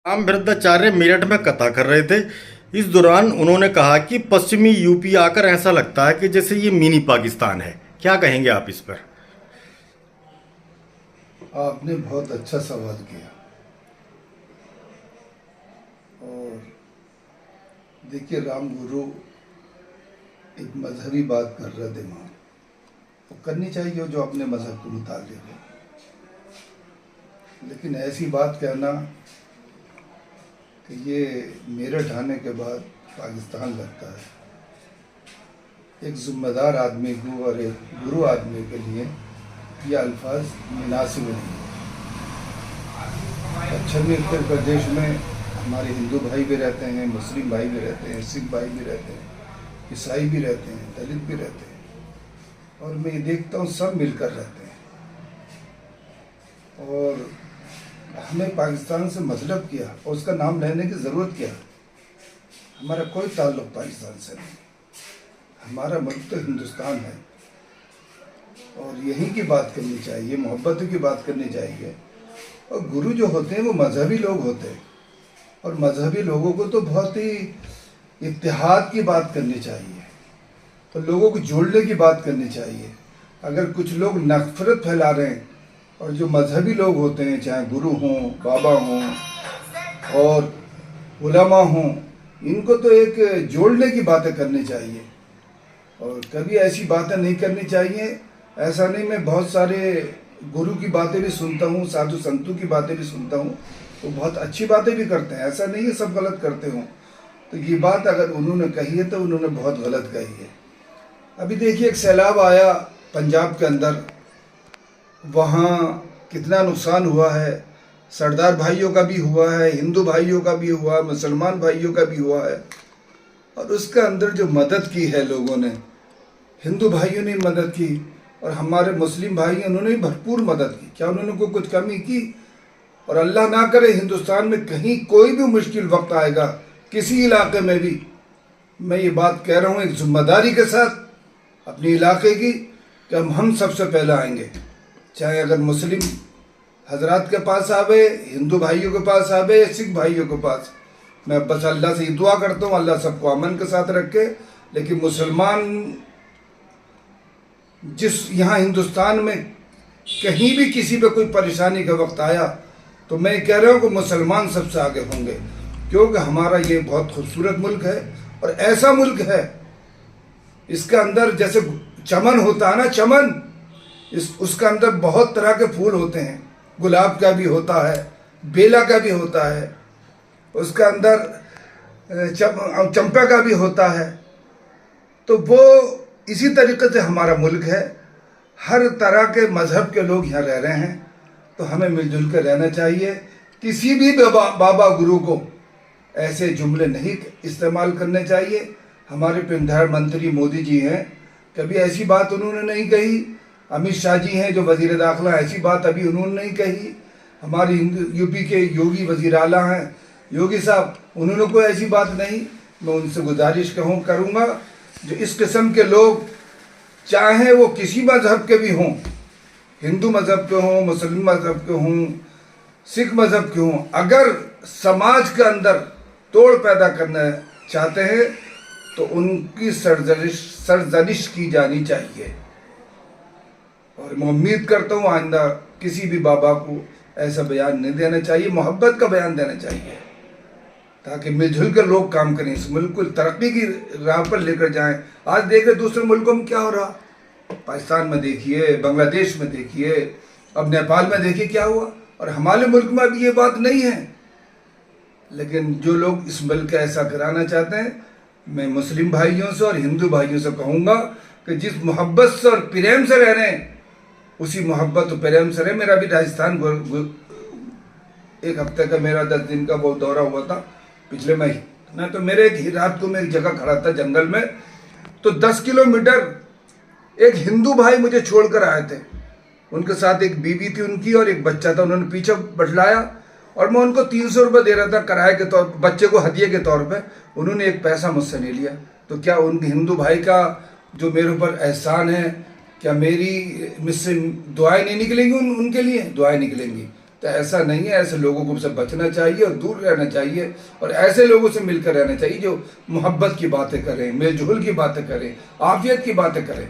राम भद्राचार्य मेरठ में कथा कर रहे थे। इस दौरान उन्होंने कहा कि पश्चिमी यूपी आकर ऐसा लगता है कि जैसे ये मिनी पाकिस्तान है। क्या कहेंगे आप इस पर? आपने बहुत अच्छा सवाल किया। और देखिए, राम गुरु एक मजहबी बात कर रहे दिमाग वो करनी चाहिए जो अपने मजहब के मुताबिक है, लेकिन ऐसी बात कहना कि ये मेरठ आने के बाद पाकिस्तान लगता है, एक जिम्मेदार आदमी को और एक गुरु आदमी के लिए ये अल्फाज मुनासिब नहीं है। पश्चिमी उत्तर प्रदेश में हमारे हिंदू भाई भी रहते हैं, मुस्लिम भाई भी रहते हैं, सिख भाई भी रहते हैं, ईसाई भी रहते हैं, दलित भी रहते हैं, और मैं ये देखता हूँ सब मिलकर रहते हैं। और हमें पाकिस्तान से मतलब क्या और उसका नाम लेने की ज़रूरत क्या? हमारा कोई ताल्लुक़ पाकिस्तान से नहीं, हमारा मुल्क तो हिंदुस्तान है और यहीं की बात करनी चाहिए, मोहब्बत की बात करनी चाहिए। और गुरु जो होते हैं वो मजहबी लोग होते हैं, और मजहबी लोगों को तो बहुत ही इत्तेहाद की बात करनी चाहिए और लोगों को जोड़ने की बात करनी चाहिए। अगर कुछ लोग नफरत फैला रहे हैं, और जो मजहबी लोग होते हैं, चाहे गुरु हों, बाबा हों और उलमा हों, इनको तो एक जोड़ने की बातें करनी चाहिए और कभी ऐसी बातें नहीं करनी चाहिए। ऐसा नहीं, मैं बहुत सारे गुरु की बातें भी सुनता हूँ, साधु संतों की बातें भी सुनता हूँ, वो बहुत अच्छी बातें भी करते हैं, ऐसा नहीं है सब गलत करते हों। तो ये बात अगर उन्होंने कही है तो उन्होंने बहुत गलत कही है। अभी देखिए, एक सैलाब आया पंजाब के अंदर, वहाँ कितना नुकसान हुआ है। सरदार भाइयों का भी हुआ है, हिंदू भाइयों का भी हुआ, मुसलमान भाइयों का भी हुआ है। और उसके अंदर जो मदद की है लोगों ने, हिंदू भाइयों ने मदद की और हमारे मुस्लिम भाई उन्होंने भी भरपूर मदद की। क्या उन्होंने कोई कुछ कमी की? और अल्लाह ना करे हिंदुस्तान में कहीं कोई भी मुश्किल वक्त आएगा किसी इलाके में भी, मैं ये बात कह रहा हूँ एक जिम्मेदारी के साथ अपने इलाके की, कि हम सबसे पहले आएंगे। चाहे अगर मुस्लिम हजरात के पास आवे, हिंदू भाइयों के पास आवे, सिख भाइयों के पास, मैं बस अल्लाह से दुआ करता हूँ अल्लाह सबको अमन के साथ रखे। लेकिन मुसलमान जिस यहाँ हिंदुस्तान में कहीं भी किसी पे कोई परेशानी का वक्त आया तो मैं कह रहा हूँ कि मुसलमान सबसे आगे होंगे, क्योंकि हमारा ये बहुत खूबसूरत मुल्क है और ऐसा मुल्क है, इसके अंदर जैसे चमन होता है ना, चमन, उसके अंदर बहुत तरह के फूल होते हैं, गुलाब का भी होता है, बेला का भी होता है, उसके अंदर चंपा का भी होता है। तो वो इसी तरीके से हमारा मुल्क है, हर तरह के मजहब के लोग यहाँ रह रहे हैं, तो हमें मिलजुल कर रहना चाहिए। किसी भी बाबा गुरु को ऐसे जुमले नहीं इस्तेमाल करने चाहिए। हमारे प्रधानमंत्री मोदी जी हैं, कभी ऐसी बात उन्होंने नहीं कही। अमित शाह जी हैं जो वजीर दाखिला, ऐसी बात अभी उन्होंने नहीं कही। हमारे यूपी के योगी वजीर आला हैं, योगी साहब, उन्होंने कोई ऐसी बात नहीं। मैं उनसे गुजारिश करूँगा जो इस किस्म के लोग, चाहे वो किसी मज़हब के भी हों, हिंदू मज़हब के हों, मुस्लिम मज़हब के हों, सिख मज़हब के हों, अगर समाज के अंदर तोड़ पैदा करना चाहते हैं तो उनकी सरजनिश की जानी चाहिए। और मैं उम्मीद करता हूँ आइंदा किसी भी बाबा को ऐसा बयान नहीं देना चाहिए, मोहब्बत का बयान देना चाहिए, ताकि मिलजुल कर लोग काम करें, इस मुल्क को तरक्की की राह पर लेकर जाएं। आज देख रहे दूसरे मुल्कों में क्या हो रहा, पाकिस्तान में देखिए, बांग्लादेश में देखिए, अब नेपाल में देखिए क्या हुआ, और हमारे मुल्क में अभी ये बात नहीं है। लेकिन जो लोग इस मुल्क का ऐसा कराना चाहते हैं, मैं मुस्लिम भाइयों से और हिंदू भाइयों से कहूँगा कि जिस मोहब्बत से और प्रेम से रह रहे हैं उसी मोहब्बत और प्रेम से रहे। मेरा भी राजस्थान एक हफ्ते का मेरा 10 दिन का वो दौरा हुआ था पिछले महीने, तो मेरे रात को मैं एक जगह खड़ा था जंगल में, तो 10 किलोमीटर एक हिंदू भाई मुझे छोड़कर आए थे। उनके साथ एक बीवी थी उनकी और एक बच्चा था, उन्होंने पीछे बटलाया और मैं उनको 300 रुपये दे रहा था किराए के तौर पर, बच्चे को हदिये के तौर पे। उन्होंने एक पैसा मुझसे नहीं लिया। तो क्या उन हिंदू भाई का जो मेरे ऊपर एहसान है, क्या मेरी मुझसे दुआएं नहीं निकलेंगी? उनके लिए दुआएं निकलेंगी। तो ऐसा नहीं है, ऐसे लोगों को से बचना चाहिए और दूर रहना चाहिए, और ऐसे लोगों से मिलकर रहना चाहिए जो मोहब्बत की बातें करें, मेलजोल की बातें करें, आफियत की बातें करें।